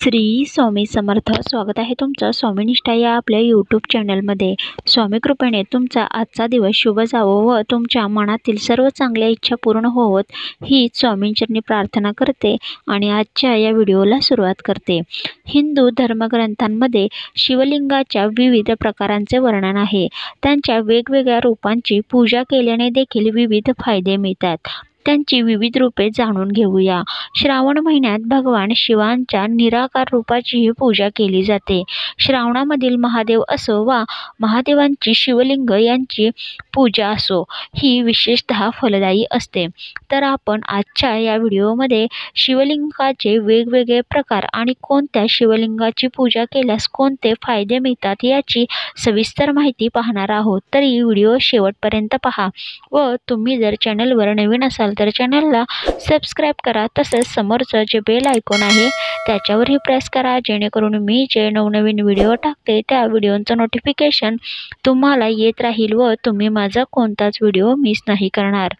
श्री स्वामी समर्थ. स्वागत आहे तुमचं स्वामीनिष्ठा या आपल्या यूट्यूब चॅनलमध्ये. स्वामी कृपेने तुमचा आजचा दिवस शुभ जावो व तुमच्या मनातील सर्व चांगल्या इच्छा पूर्ण होवोत ही स्वामींचरणी प्रार्थना करते आणि आजच्या या व्हिडिओला सुरुवात करते. हिंदू धर्मग्रंथांमध्ये शिवलिंगाच्या विविध प्रकारांचे वर्णन आहे. त्यांच्या वेगवेगळ्या रूपांची पूजा केल्याने देखील विविध फायदे मिळतात. त्यांची विविध रूपे जाणून घेऊया. श्रावण महिन्यात भगवान शिवांच्या निराकार रूपाचीही पूजा केली जाते. श्रावणामधील महादेव असो वा महादेवांची शिवलिंग यांची पूजा असो ही विशेषतः फलदायी असते. तर आपण आजच्या या व्हिडिओमध्ये शिवलिंगाचे वेगवेगळे प्रकार आणि कोणत्या शिवलिंगाची पूजा केल्यास कोणते फायदे मिळतात याची सविस्तर माहिती पाहणार आहोत. तरी व्हिडिओ शेवटपर्यंत पहा व तुम्ही जर चॅनलवर नवीन असाल तर चॅनलला सबस्क्राईब करा. तसेच समोरचं जे बेल आयकॉन आहे त्याच्यावरही प्रेस करा, जेणेकरून मी जे नवनवीन व्हिडिओ टाकते त्या व्हिडिओचं नोटिफिकेशन तुम्हाला येत राहील व तुम्ही माझा कोणताच व्हिडिओ मिस नाही करणार.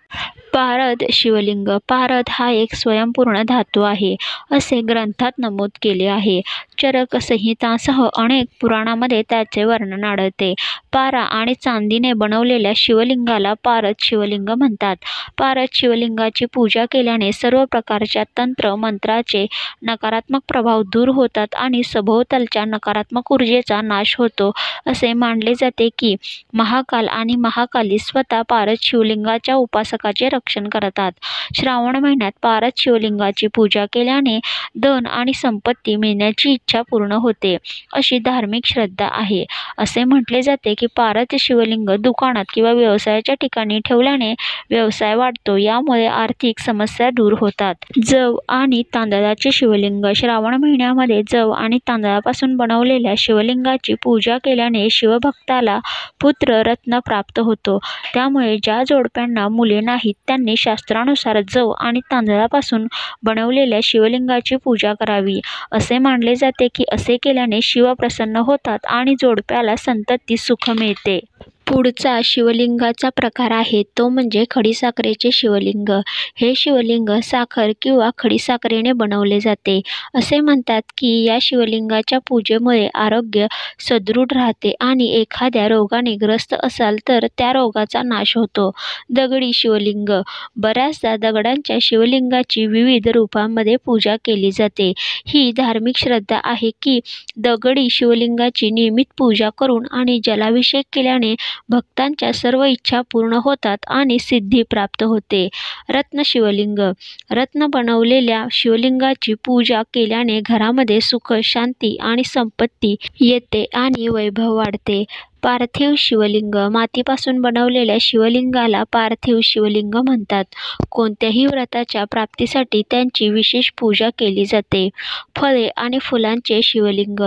पारद शिवलिंग. पारद हा एक स्वयंपूर्ण धातू आहे असे ग्रंथात नमूद केले आहे. चरक संहितांसह अनेक पुराणामध्ये त्याचे वर्णन आढळते. पारा आणि चांदीने बनवलेल्या शिवलिंगाला पारद शिवलिंग म्हणतात. पारद शिवलिंगाची पूजा केल्याने सर्व प्रकारच्या तंत्र मंत्राचे नकारात्मक प्रभाव दूर होतात आणि सभोवतालच्या नकारात्मक ऊर्जेचा नाश होतो. असे मानले जाते की महाकाल आणि महाकाली स्वतः पारद शिवलिंगाच्या उपासकाचे रक्षण करतात. श्रावण महिन्यात पारद शिवलिंगाची पूजा केल्याने धन आणि संपत्ती मिळण्याची इच्छा पूर्ण होते अशी धार्मिक श्रद्धा आहे. असे म्हटले जाते की पारद शिवलिंग दुकानात किंवा व्यवसायाच्या ठिकाणी ठेवल्याने व्यवसाय वाढतो, यामुळे आर्थिक समस्या दूर होतात. जव आणि तांदळाचे शिवलिंग. श्रावण महिन्यामध्ये जव आणि तांदळापासून बनवलेल्या शिवलिंगाची पूजा केल्याने शिवभक्ताला पुत्र रत्न प्राप्त होतो. त्यामुळे ज्या जोडप्यांना मुले नाहीत त्यांनी शास्त्रानुसार जव आणि तांदळापासून बनवलेल्या शिवलिंगाची पूजा करावी. असे मानले जाते की असे केल्याने शिव प्रसन्न होतात आणि जोडप्याला संतती सुख मिळते. पुढचा शिवलिंगाचा प्रकार आहे तो म्हणजे खडीसाखरेचे शिवलिंग. हे शिवलिंग साखर किंवा खडीसाखरेने बनवले जाते. असे म्हणतात की या शिवलिंगाच्या पूजेमुळे आरोग्य सदृढ राहते आणि एखाद्या रोगाने ग्रस्त असाल तर त्या रोगाचा नाश होतो. दगडी शिवलिंग. बऱ्याचदा दगडांच्या शिवलिंगाची विविध रूपांमध्ये पूजा केली जाते. ही धार्मिक श्रद्धा आहे की दगडी शिवलिंगाची नियमित पूजा करून आणि जलाभिषेक केल्याने भक्तांच्या सर्व इच्छा पूर्ण होतात आणि सिद्धी प्राप्त होते. रत्न शिवलिंग. रत्न बनवलेल्या शिवलिंगाची पूजा केल्याने घरामध्ये सुख, शांती आणि संपत्ती येते आणि वैभव वाढते. पार्थिव शिवलिंग. मातीपासून बनवलेल्या शिवलिंगाला पार्थिव शिवलिंग म्हणतात. कोणत्याही व्रताच्या प्राप्तीसाठी त्यांची विशेष पूजा केली जाते. फळे आणि फुलांचे शिवलिंग.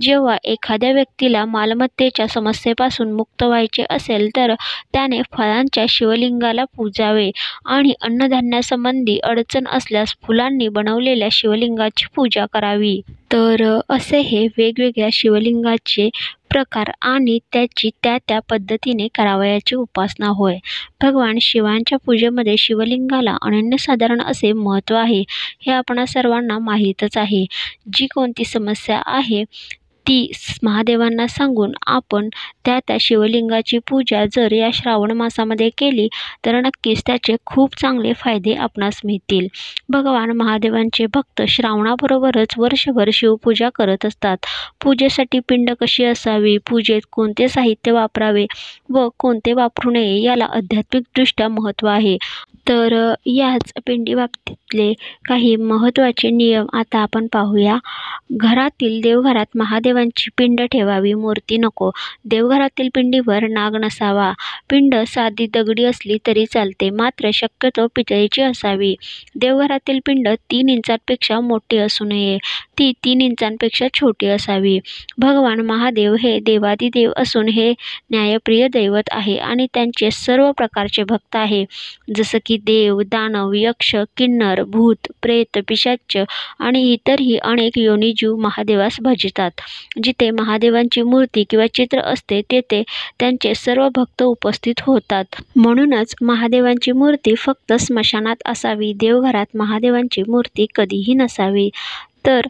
जेव्हा एखाद्या व्यक्तीला मालमत्तेच्या समस्येपासून मुक्त व्हायचे असेल तर त्याने फळांच्या शिवलिंगाला पूजावे आणि अन्नधान्यासंबंधी अडचण असल्यास फुलांनी बनवलेल्या शिवलिंगाची पूजा करावी. तर असे हे वेगवेगळ्या शिवलिंगाचे प्रकार आणि त्याची त्या पद्धतीने करावयाची उपासना होय. भगवान शिवांच्या पूजेमध्ये शिवलिंगाला अनन्यसाधारण असे महत्त्व आहे हे आपणा सर्वांना माहीतच आहे. जी कोणती समस्या आहे ती महादेवांना सांगून आपण त्या शिवलिंगाची पूजा जर या श्रावण मासामध्ये केली तर नक्कीच त्याचे खूप चांगले फायदे आपणास मिळतील. भगवान महादेवांचे भक्त श्रावणाबरोबरच वर्षभर शिवपूजा करत असतात. पूजेसाठी पिंड कशी असावी, पूजेत कोणते साहित्य वापरावे व कोणते वापरू नये याला आध्यात्मिकदृष्ट्या महत्त्व आहे. तर याच पिंडीबाबतीतले काही महत्त्वाचे नियम आता आपण पाहूया. घरातील देवघरात महादेवांची पिंड ठेवावी, मूर्ती नको. देवघरातील पिंडीवर नाग नसावा. पिंड साधी दगडी असली तरी चालते, मात्र शक्यतो पितळेची असावी. देवघरातील पिंड 3 इंचांपेक्षा मोठी असू नये, ती 3 इंचांपेक्षा छोटी असावी. भगवान महादेव हे देवादिदेव असून हे न्यायप्रिय दैवत आहे आणि त्यांचे सर्व प्रकारचे भक्त आहे, जसं की देव, दानव, यक्ष, किन्नर, भूत, प्रेत, पिशाच आणि इतरही अनेक योनिजीव महादेवास भजतात. जिथे महादेवांची मूर्ती किंवा चित्र असते तेथे त्यांचे सर्व भक्त उपस्थित होतात. म्हणूनच महादेवांची मूर्ती फक्त स्मशानात असावी. देवघरात महादेवांची मूर्ती कधीही नसावी. तर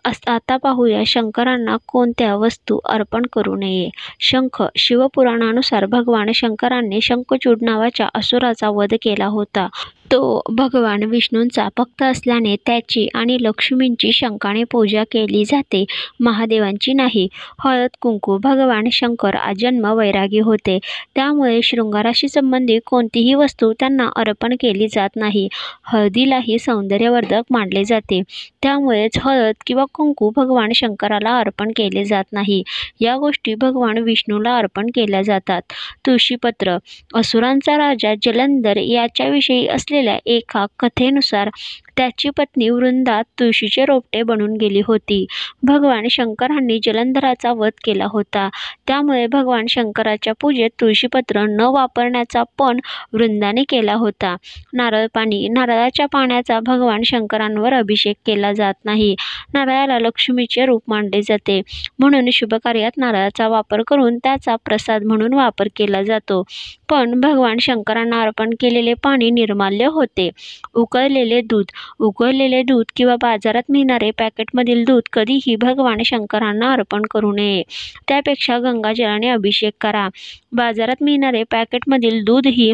आता पाहूया शंकरांना कोणत्या वस्तू अर्पण करू नये. शंख. शिवपुराणानुसार भगवान शंकरांनी शंखचूड नावाच्या असुराचा वध केला होता. तो भगवान विष्णूंचा भक्त असल्याने त्याची आणि लक्ष्मींची शंखाने पूजा केली जाते, महादेवांची नाही. हळद कुंकू. भगवान शंकर आजन्म वैरागी होते, त्यामुळे शृंगाराशी संबंधित कोणतीही वस्तू त्यांना अर्पण केली जात नाही. हळदीलाही सौंदर्यवर्धक मानले जाते, त्यामुळेच हळद किंवा कुंकू भगवान शंकराला अर्पण केले जात नाही. या गोष्टी भगवान विष्णूला अर्पण केल्या जातात. तुळशीपत्र. असुरांचा राजा जलंधर याच्याविषयी असलेल्या एका कथेनुसार त्याची पत्नी वृंदा तुळशीचे रोपटे बनून गेली होती. भगवान शंकरांनी जलंधराचा वध केला होता, त्यामुळे भगवान शंकराच्या पूजेत तुळशीपत्र न वापरण्याचा पण वृंदाने केला होता. नारळ पाणी. नारळाच्या पाण्याचा भगवान शंकरांवर अभिषेक केला जात नाही. नारळाला लक्ष्मीचे रूप मानले जाते, म्हणून शुभकार्यात नारळाचा वापर करून त्याचा प्रसाद म्हणून वापर केला जातो. पण भगवान शंकरांना अर्पण केलेले पाणी निर्माल्य होते. उकळलेले दूध. उकळलेले दूध किंवा बाजारात मिळणारे पॅकेटमधील दूध कधीही भगवान शंकरांना अर्पण करू नये. त्यापेक्षा गंगाजलाने अभिषेक करा. बाजारात मिळणारे पॅकेटमधील दूधही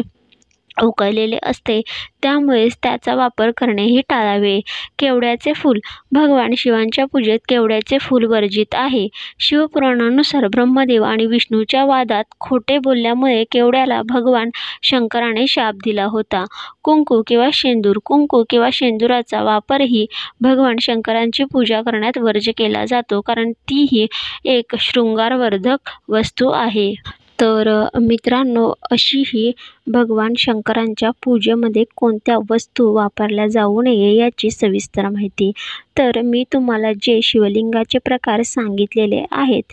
उकळलेले असते, त्यामुळेच त्याचा वापर करणेही टाळावे. केवड्याचे फूल. भगवान शिवांच्या पूजेत केवड्याचे फूल वर्जित आहे. शिवपुराणानुसार ब्रह्मदेव आणि विष्णूच्या वादात खोटे बोलल्यामुळे केवड्याला भगवान शंकराने शाप दिला होता. कुंकू किंवा शेंदूर. कुंकू किंवा शेंदुराचा वापरही भगवान शंकरांची पूजा करण्यात वर्ज्य केला जातो, कारण तीही एक शृंगारवर्धक वस्तू आहे. तर मित्रांनो, अशी ही भगवान शंकरांच्या पूजेमध्ये कोणत्या वस्तू वापरल्या जाऊ नये याची सविस्तर माहिती. तर मी तुम्हाला जे शिवलिंगाचे प्रकार सांगितलेले आहेत,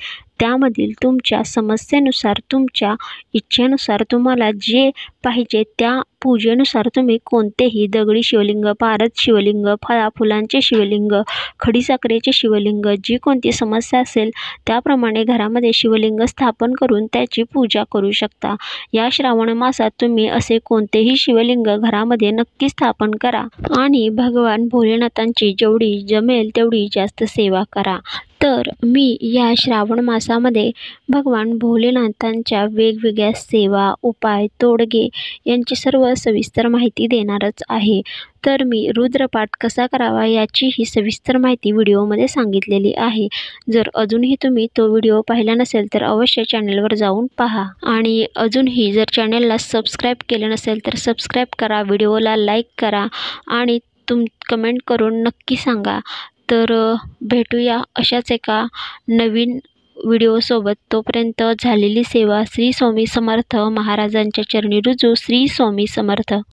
त्यामधील तुमच्या समस्येनुसार, तुमच्या इच्छेनुसार तुम्हाला जे पाहिजे त्या पूजेनुसार तुम्ही कोणतेही दगडी शिवलिंग, पारद शिवलिंग, फुलांचे शिवलिंग, खडीसाखरेचे शिवलिंग, जी कोणती समस्या असेल त्याप्रमाणे घरामध्ये शिवलिंग स्थापन करून त्याची पूजा करू शकता. या श्रावण मासात तुम्ही असे कोणतेही शिवलिंग घरामध्ये नक्की स्थापन करा आणि भगवान भोलेनाथांची जेवढी जमेल तेवढी जास्त सेवा करा. तर मी या श्रावण मासामध्ये भगवान भोलेनाथांच्या वेगवेगळ्या सेवा, उपाय, तोडगे यांची सर्व सविस्तर माहिती देणारच आहे. तर मी रुद्रपाठ कसा करावा याची ही सविस्तर माहिती व्हिडिओमध्ये सांगितलेली आहे. जर अजूनही तुम्ही तो व्हिडिओ पाहिला नसेल तर अवश्य चॅनलवर जाऊन पहा. आणि अजूनही जर चॅनलला सबस्क्राईब केलं नसेल तर सबस्क्राईब करा, व्हिडिओला लाईक करा आणि कमेंट करून नक्की सांगा. तर भेटूया अशाच एका नवीन व्हिडिओसोबत. तोपर्यंत झालेली सेवा. श्री स्वामी समर्थ. महाराजांच्या चरणी रुजू. श्री स्वामी समर्थ.